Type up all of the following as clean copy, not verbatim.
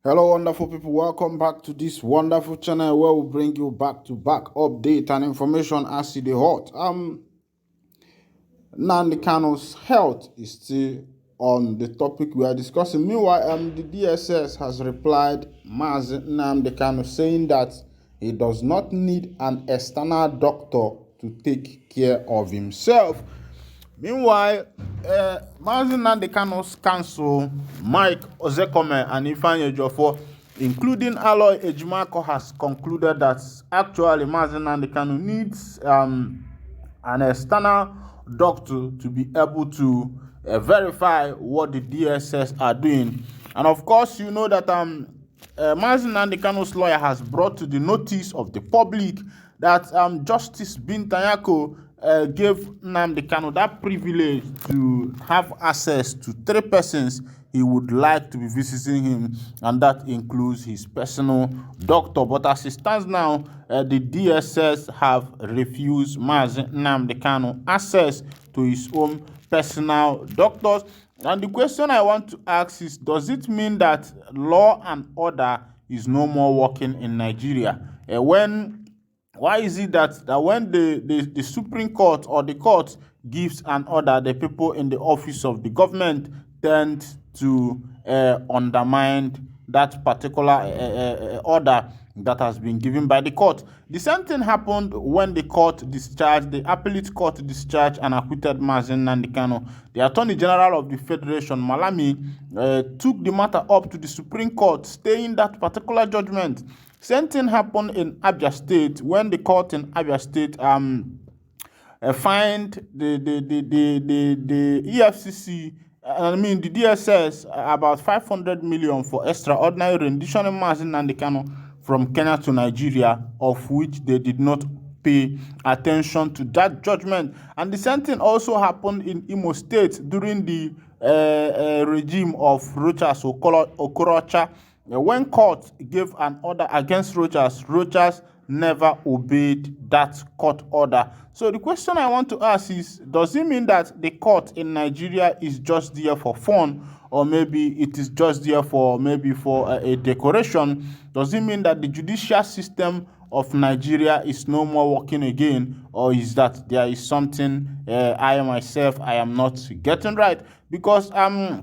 Hello, wonderful people. Welcome back to this wonderful channel where we bring you back-to-back update and information as it is hot. Nnamdi Kanu's health is still on the topic we are discussing. Meanwhile, the DSS has replied Nnamdi Kanu saying that he does not need an external doctor to take care of himself. Meanwhile, Nnamdi Kanu's counsel, Mike Ozekome and Ifeanyi Ejiofor, including Aloy Ejimako, has concluded that actually Nnamdi Kanu needs an external doctor to be able to verify what the DSS are doing. And of course, you know that Nnamdi Kanu's lawyer has brought to the notice of the public that Justice Bintanyako gave Nnamdi Kanu that privilege to have access to 3 persons he would like to be visiting him, and that includes his personal doctor. But as it stands now, the DSS have refused Nnamdi Kanu access to his own personal doctors. And the question I want to ask is, does it mean that law and order is no more working in Nigeria? Why is it that when the Supreme Court or the court gives an order, the people in the office of the government tend to undermine that particular order that has been given by the court? The same thing happened when the appellate court discharged and acquitted Nnamdi Kanu. The Attorney General of the Federation, Malami, took the matter up to the Supreme Court, staying that particular judgment. Same thing happened in Abia State when the court in Abia State fined the EFCC, the DSS, about 500 million for extraordinary rendition of Nnamdi Kanu from Kenya to Nigeria, of which they did not pay attention to that judgment. And the same thing also happened in Imo State during the regime of Rochas Okorocha. When court gave an order against Rochas never obeyed that court order. So the question I want to ask is, does it mean that the court in Nigeria is just there for fun, or maybe it is just there for a decoration? Does it mean that the judicial system of Nigeria is no more working again, or is that there is something I am not getting right? Because I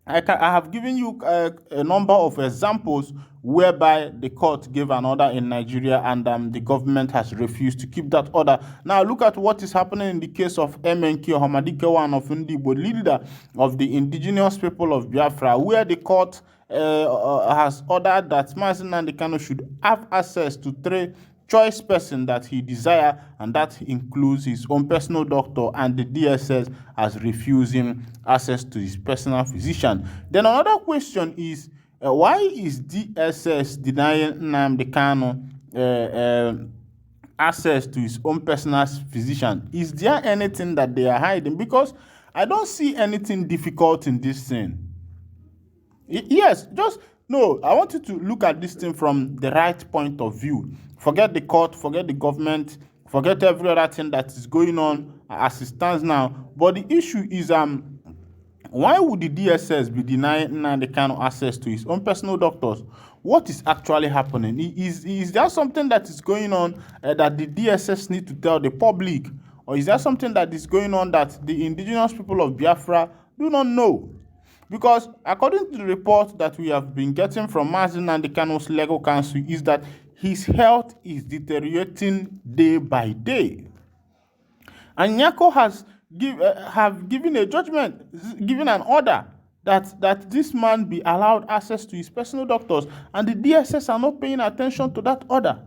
have given you a number of examples whereby the court gave an order in Nigeria and the government has refused to keep that order. Now look at what is happening in the case of MNK Ohamadikewa of Ndibo, leader of the indigenous people of Biafra, where the court has ordered that Nnamdi Kanu should have access to 3 choice person that he desire, and that includes his own personal doctor, and the DSS has refused him access to his personal physician. Then another question is, why is DSS denying Nnamdi Kanu access to his own personal physician? Is there anything that they are hiding? Because I don't see anything difficult in this thing. Yes, no, I want you to look at this thing from the right point of view. Forget the court, forget the government, forget every other thing that is going on as it stands now. But the issue is, why would the DSS be denying Nnamdi Kanu access to his own personal doctors? What is actually happening? Is there something that is going on that the DSS need to tell the public? Or is there something that is going on that the indigenous people of Biafra do not know? Because according to the report that we have been getting from Nnamdi Kanu's legal counsel, is that his health is deteriorating day by day. And Nyako have given a judgment, given an order that this man be allowed access to his personal doctors, and the DSS are not paying attention to that order.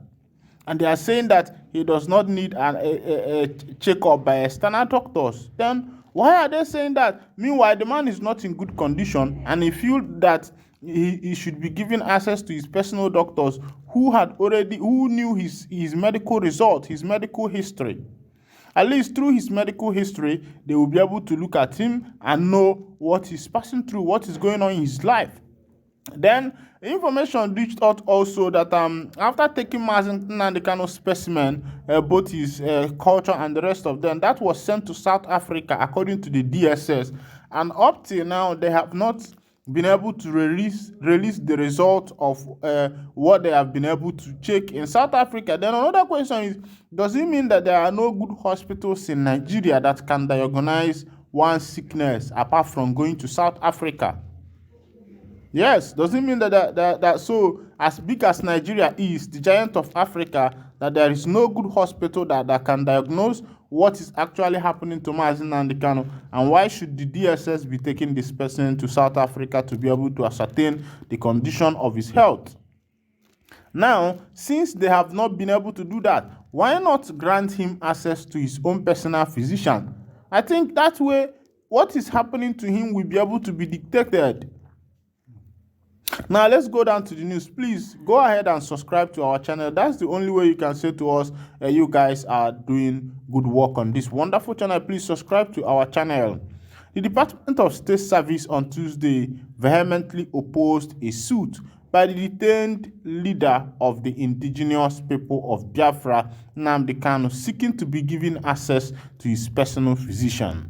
And they are saying that he does not need a checkup by external doctors. Then why are they saying that? Meanwhile, the man is not in good condition, and he feels that he should be given access to his personal doctors who knew his medical result, his medical history. At least through his medical history, they will be able to look at him and know what he's passing through, what is going on in his life. Then information reached out also that after taking Nnamdi Kanu's specimen, both his culture and the rest of them, that was sent to South Africa according to the DSS. And up till now, they have not been able to release the result of what they have been able to check in South Africa. Then another question is, does it mean that there are no good hospitals in Nigeria that can diagnose one sickness apart from going to South Africa? Yes, does it mean that so as big as Nigeria is, the giant of Africa, that there is no good hospital that can diagnose what is actually happening to Mazi Nnamdi Kanu, and why should the DSS be taking this person to South Africa to be able to ascertain the condition of his health? Now, since they have not been able to do that, why not grant him access to his own personal physician? I think that way what is happening to him will be able to be dictated. Now let's go down to the news. Please go ahead and subscribe to our channel. That's the only way you can say to us you guys are doing good work on this wonderful channel. Please subscribe to our channel. The Department of State Service on Tuesday vehemently opposed a suit by the detained leader of the indigenous people of Biafra, Nnamdi Kanu, seeking to be given access to his personal physician.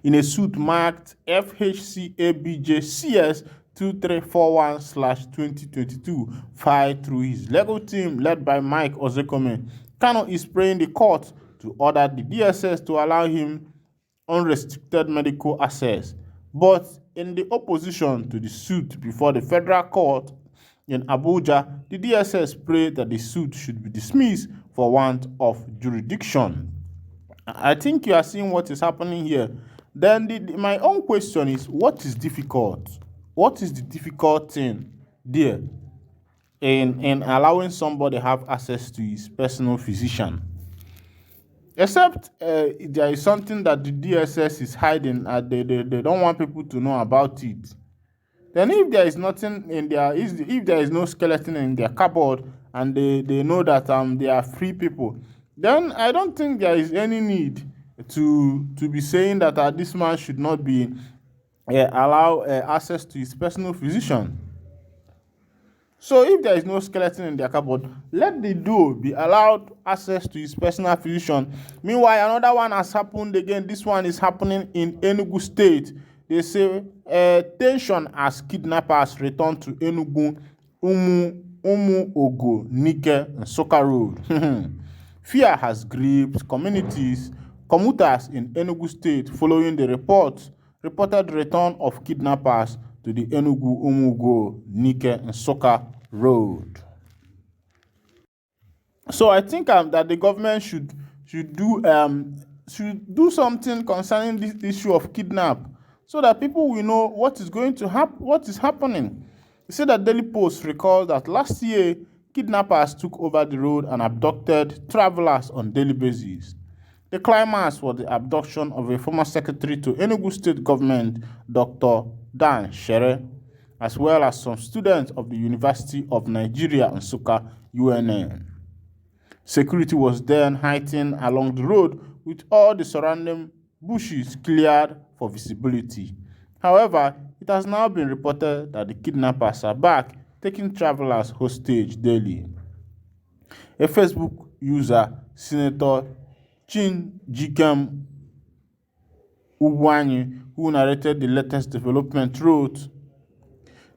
In a suit marked FHCABJCS 2341/2022 filed through his legal team led by Mike Ozekome, Kanu is praying the court to order the DSS to allow him unrestricted medical access. But in the opposition to the suit before the federal court in Abuja, the DSS prayed that the suit should be dismissed for want of jurisdiction. I think you are seeing what is happening here. Then my own question is, what is difficult? What is the difficult thing there in allowing somebody have access to his personal physician? Except there is something that the DSS is hiding, and they don't want people to know about it. Then if there is nothing in if there is no skeleton in their cupboard, and they know that they are free people, then I don't think there is any need to be saying that this man should not be allow access to his personal physician. So if there is no skeleton in their cupboard, let the duo be allowed access to his personal physician. Meanwhile, another one has happened again. This one is happening in Enugu State. They say tension as kidnappers return to Enugu, Ogo, Nike, and Soka Road. Fear has gripped commuters in Enugu State following the reported return of kidnappers to the Enugu, Umugo, Nike, and Soka Road. So I think that the government should do something concerning this issue of kidnap, so that people will know what is going to happen, what is happening. You see that Daily Post recalled that last year kidnappers took over the road and abducted travelers on daily basis. The climax was the abduction of a former secretary to Enugu State government, Dr. Dan Shere, as well as some students of the University of Nigeria, Nsukka, UNN. Security was then heightened along the road with all the surrounding bushes cleared for visibility. However, it has now been reported that the kidnappers are back, taking travelers hostage daily. A Facebook user, Senator Chin Jikem Ugwanyi, who narrated the latest development, wrote,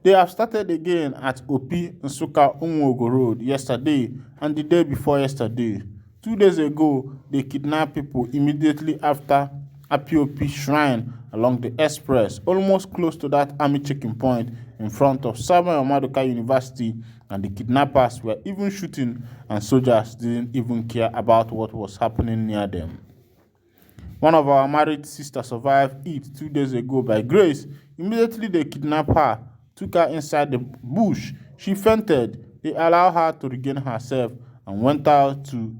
"They have started again at Opi Nsukka Umuogo Road yesterday and the day before yesterday. 2 days ago, they kidnapped people immediately after Apiopi Shrine along the express, almost close to that army checking point in front of Samuel Maduka University, and the kidnappers were even shooting, and soldiers didn't even care about what was happening near them. One of our married sisters survived it 2 days ago by grace. Immediately they kidnapped her, took her inside the bush. She fainted. They allowed her to regain herself and went out to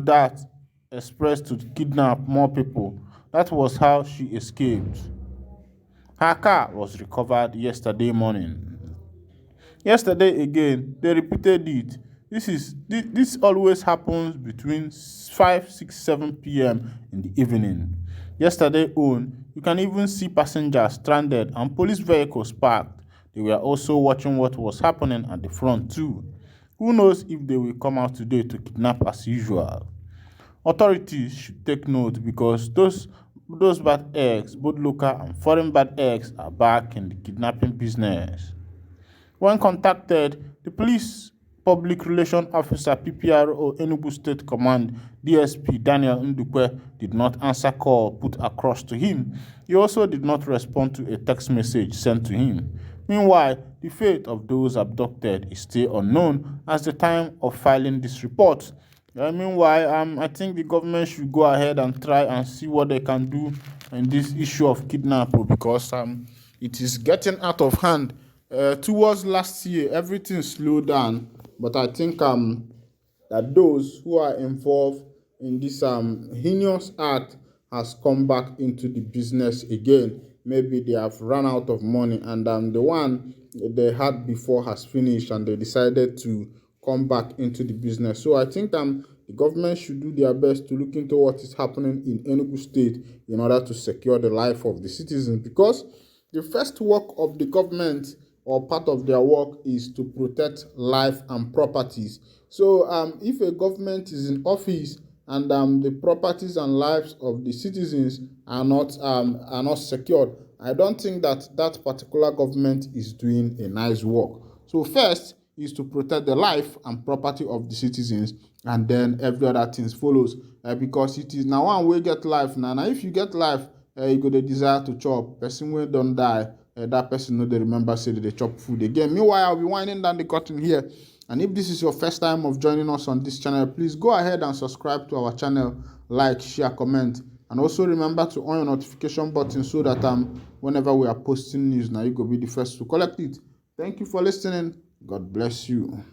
that express to kidnap more people. That was how she escaped. Her car was recovered yesterday morning." Yesterday again, they repeated it. This always happens between 5, 6, 7 p.m. in the evening. Yesterday you can even see passengers stranded and police vehicles parked. They were also watching what was happening at the front too. Who knows if they will come out today to kidnap as usual. Authorities should take note, because those those bad eggs, both local and foreign bad eggs, are back in the kidnapping business. When contacted, the police public relations officer PPRO Enugu State Command DSP Daniel Ndukwe did not answer call put across to him. He also did not respond to a text message sent to him. Meanwhile, the fate of those abducted is still unknown at the time of filing this report. Meanwhile, I think the government should go ahead and try and see what they can do in this issue of kidnapping, because it is getting out of hand. Towards last year, everything slowed down, but I think that those who are involved in this heinous act has come back into the business again. Maybe they have run out of money, and the one they had before has finished, and they decided to come back into the business. So I think the government should do their best to look into what is happening in Enugu State in order to secure the life of the citizens, because the first work of the government, or part of their work, is to protect life and properties. So if a government is in office and the properties and lives of the citizens are not secured, I don't think that particular government is doing a nice work. So first is to protect the life and property of the citizens, and then every other things follows, because it is now one way get life. Now if you get life, you go the desire to chop. Person wey don die, that person no dey remember say they chop food again. Meanwhile, I'll be winding down the curtain here. And if this is your first time of joining us on this channel, please go ahead and subscribe to our channel, like, share, comment, and also remember to on your notification button so that whenever we are posting news, now you go be the first to collect it. Thank you for listening. God bless you.